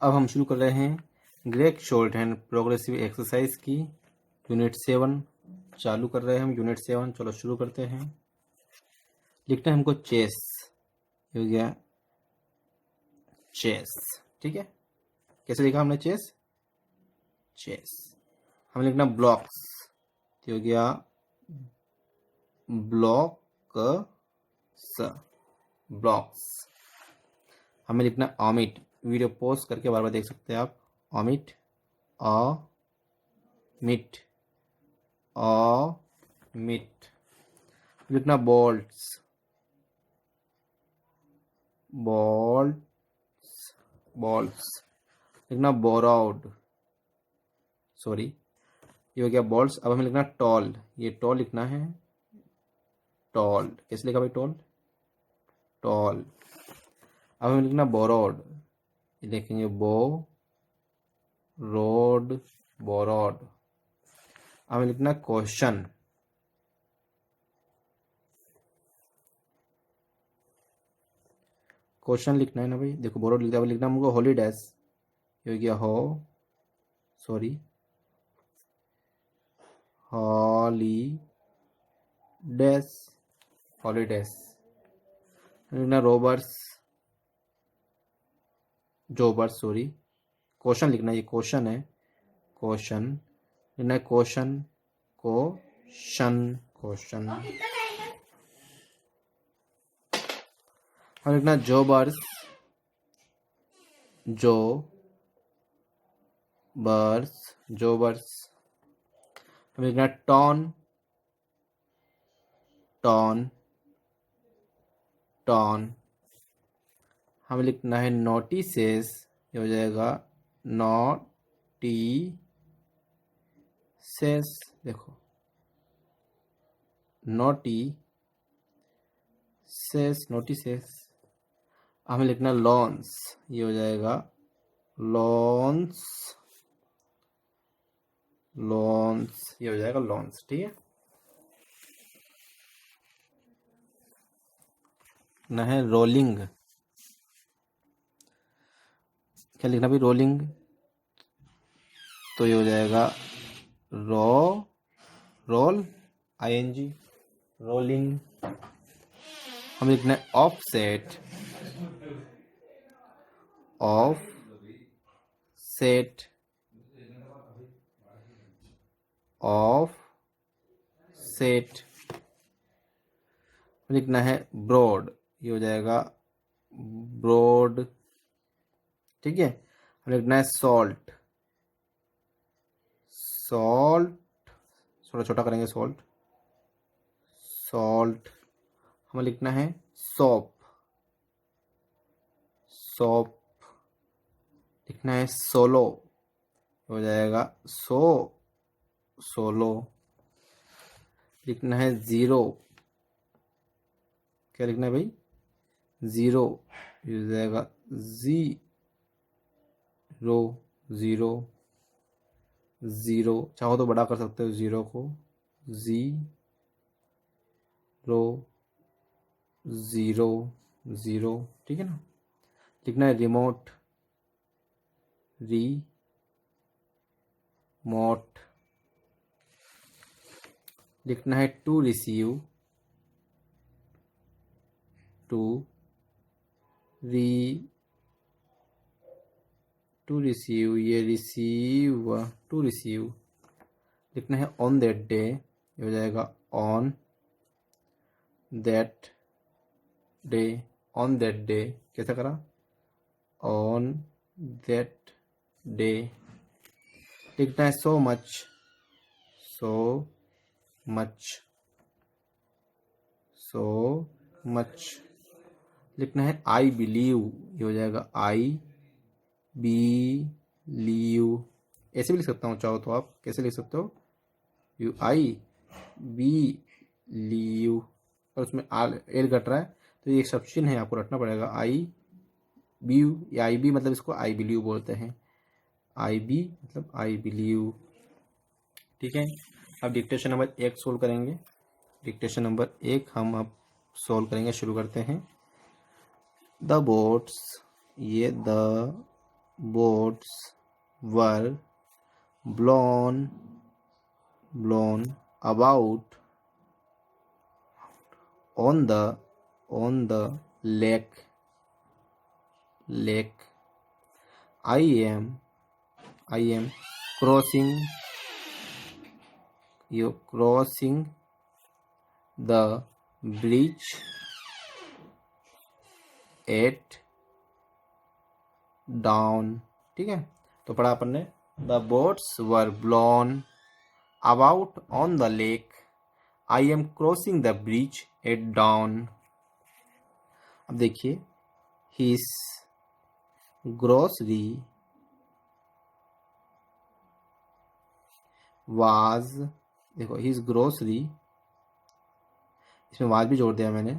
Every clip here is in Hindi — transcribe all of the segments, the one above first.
अब हम शुरू कर रहे हैं Greg short hand progressive exercise की यूनिट 7 चालू कर रहे हैं हम यूनिट 7। चलो शुरू करते हैं। लिखना है हमको चेस, हो गया चेस। ठीक है, कैसे लिखा हमने चेस? चेस। हमें लिखना ब्लॉक्स, हो गया ब्लॉक्स, ब्लॉक्स। हमें लिखना ऑमिट, वीडियो पॉज करके बार बार देख सकते हैं आप। ऑमिट, मिट, मिट। लिखना बोल्ट्स, बोल्ट्स, बॉल्ट्स। लिखना बोराउड, सॉरी ये हो गया बॉल्ट्स। अब हमें लिखना टॉल, ये टॉल लिखना है, टॉल। कैसे लिखा भाई? Tall, tall. अब हमें लिखना बोरोड, ये देखेंगे बो रोड, बोरोड। हमें लिखना क्वेश्चन, क्वेश्चन लिखना है ना भाई। देखो बोरोड लिखा, लिखना हमको हॉलीडेज, ये हो गया हो, सॉरी हॉलीडेज, हॉलीडेज। लिखना रोबर्स, जोबर्स, सॉरी क्वेश्चन लिखना, ये क्वेश्चन है, क्वेश्चन। लिखना है क्वेश्चन, क्वेश्चन, क्वेश्चन। और लिखना जोबर्स, जो बर्स, जोबर्स। हमें लिखना टॉन, टॉन, टॉन। हमें लिखना है नोटिसेस, ये हो जाएगा नोटिसेस। देखो नोटिसेस, नोटिसेस। हमें लिखना लॉन्स, ये हो जाएगा लॉन्स, लॉन्स, ये हो जाएगा लॉन्स। ठीक है ना। है रोलिंग, क्या लिखना भाई? रोलिंग, तो ये हो जाएगा रो, रोल, आईएनजी, रोलिंग। हम लिखना है offset, of set, of set. लिखना है ब्रॉड, ये हो जाएगा ब्रॉड। ठीक है, हम लिखना है सॉल्ट, सॉल्ट, थोड़ा छोटा करेंगे सॉल्ट, सॉल्ट। हमें लिखना है सोप, सोप। लिखना है सोलो, हो जाएगा सोलो। लिखना है जीरो, क्या लिखना है भाई? जीरो, ये हो जाएगा रो, जीरो, जीरो। चाहो तो बड़ा कर सकते हो जीरो को, रो, जीरो, जीरो। ठीक है ना। लिखना है रिमोट, मोट। लिखना है टू रिसीव, टू रिसीव, ये रिसीव, टू रिसीव। लिखना है ऑन दैट डे, ये हो जाएगा on that day, on that day. कैसा करा? On that day. लिखना है so much, so much, so much. लिखना है आई बिलीव, ये हो जाएगा आई बिलीव। ऐसे भी लिख सकता हूँ चाहो तो आप। कैसे लिख सकते हो? यू आई बी लीव, और उसमें आल एल घट रहा है तो ये एक सब्शन है, आपको रटना पड़ेगा। आई बी, या आई बी मतलब इसको आई बिलीव बोलते हैं, आई बी मतलब आई बिलीव। ठीक है, अब डिक्टेशन नंबर 1 सोल्व करेंगे। डिक्टेशन नंबर 1 हम अब सोल्व करेंगे, शुरू करते हैं। द बोट्स, ये the boats were blown about on the lake. I am crossing the bridge at dawn. ठीक है, तो पढ़ा अपन ने the boats were blown about on the lake. I am crossing the bridge at dawn. अब देखिए हिज ग्रोसरी वाज, देखो हिज ग्रोसरी, इसमें वाज भी जोड़ दिया मैंने,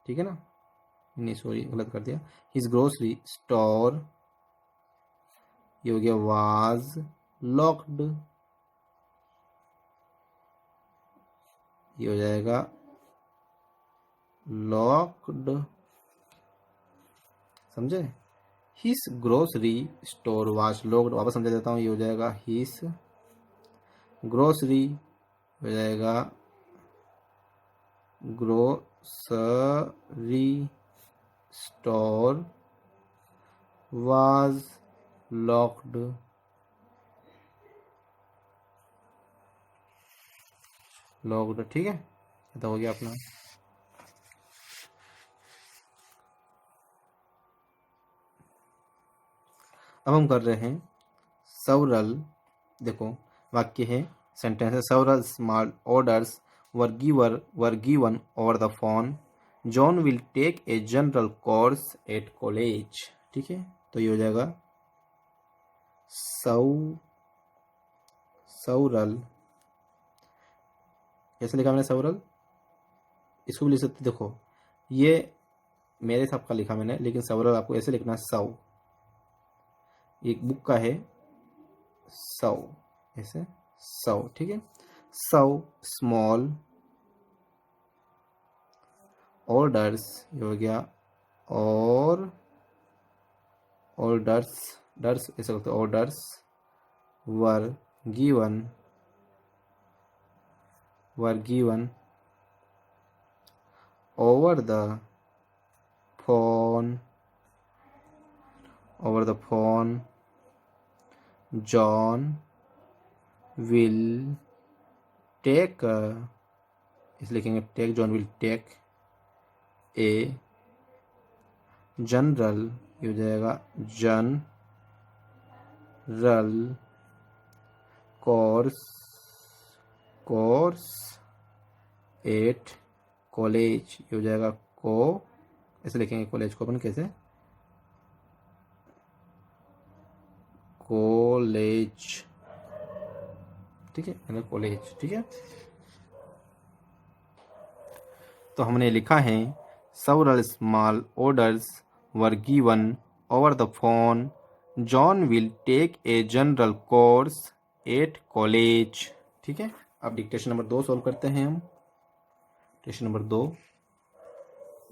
ठीक है ना, नहीं सॉरी गलत कर दिया. हिज ग्रोसरी स्टोर, ये हो गया वाज लॉक्ड, ये हो जाएगा लॉक्ड. समझे? His grocery store was locked. वापस समझा देता हूँ, ये हो जाएगा हिज ग्रोसरी, हो जाएगा ग्रोसरी स्टोर वाज लॉक्ड. ठीक है, ये तो हो गया अपना. अब हम कर रहे हैं several. देखो वाक्य है, सेंटेंस है. several small orders were given over the phone. John will take a general course at college. ठीक है, तो ये हो जाएगा several. कैसे लिखा मैंने several? इसको भी लिख सकते. देखो ये मेरे हिसाब का लिखा मैंने, लेकिन several आपको ऐसे लिखना है. एक बुक का है ऐसे ठीक है. स्मॉल ऑर्डर्स, ये हो गया और ऑर्डर्स ऐसे होते. Orders were given over the phone. John will take इस लिखेंगे take. John will take a general, ये हो जाएगा जनरल कोर्स एट कॉलेज, ये हो जाएगा ऐसे लिखेंगे कॉलेज को अपन कैसे, कॉलेज. ठीक है, कॉलेज. ठीक है, तो हमने लिखा है several small orders were given over the phone. John will take a general course at college. ठीक है, अब डिक्टेशन नंबर 2 सॉल्व करते हैं हम. डिक्टेशन नंबर 2,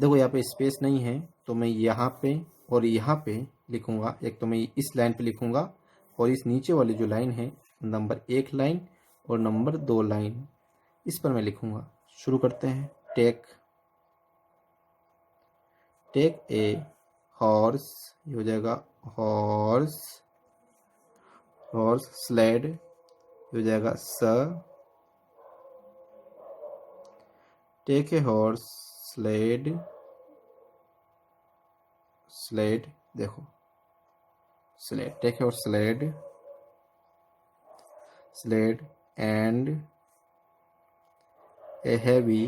देखो यहाँ पे स्पेस नहीं है, तो मैं यहाँ पे और यहाँ पे लिखूंगा. एक तो मैं इस लाइन पे लिखूंगा, और इस नीचे वाली जो लाइन है नंबर 1 लाइन और नंबर 2 लाइन, इस पर मैं लिखूंगा. शुरू करते हैं. टेक ए हॉर्स, ये हो जाएगा हॉर्स. स्लेड, ये हो जाएगा टेक ए हॉर्स स्लेड. देखो sled, take a horse sled and a heavy,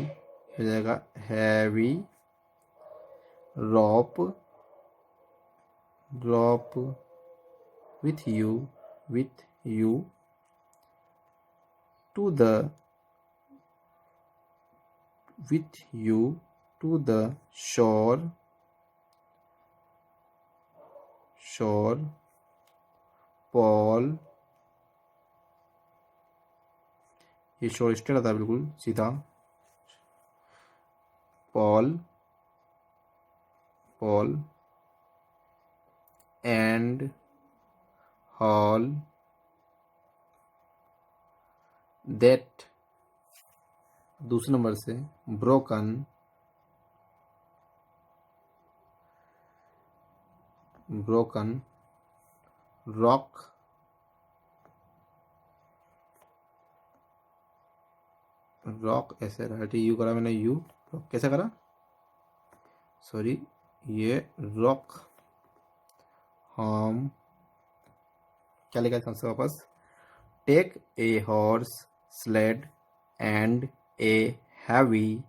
हो जाएगा heavy rope with you to the shore. Paul, ये शोर स्ट्रेट आता है बिल्कुल सीधा. Paul and all that, दूसरे नंबर से broken rock ऐसे राइट यू करा मैंने, यू रॉक कैसे करा, सॉरी ये रॉक हम क्या लिखा है वापस, take a horse sled and a heavy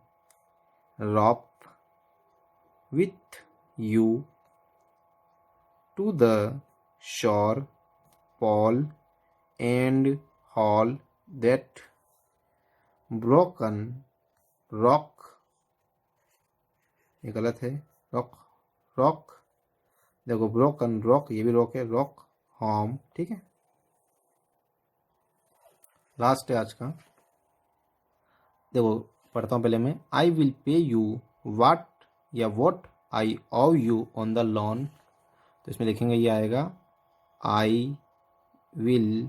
rope with you to the shore pull and haul that broken rock, ये गलत है, रॉक देखो, ब्रोकन रॉक ये भी रॉक है, रॉक होम, ठीक है। लास्ट है आज का, देखो पढ़ता हूँ पहले मैं, आई विल पे यू वाट या what I of you on the loan, तो इसमें लिखेंगे ये आएगा आई विल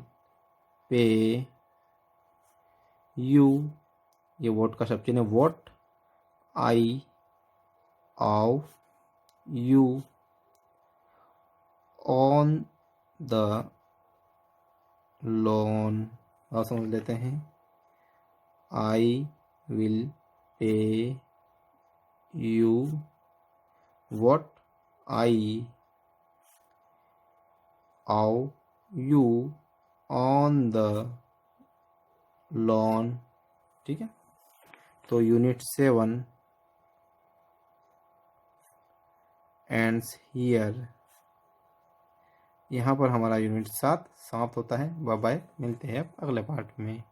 पे यू, ये वॉट का शब्द है, what I of you on the loan, और समझ लेते हैं, I will pay you what I of you on the loan, ठीक है। तो यूनिट 7 एंड्स हियर, यहाँ पर हमारा यूनिट 7 समाप्त होता है। बाय बाय, मिलते हैं अब अगले पार्ट में।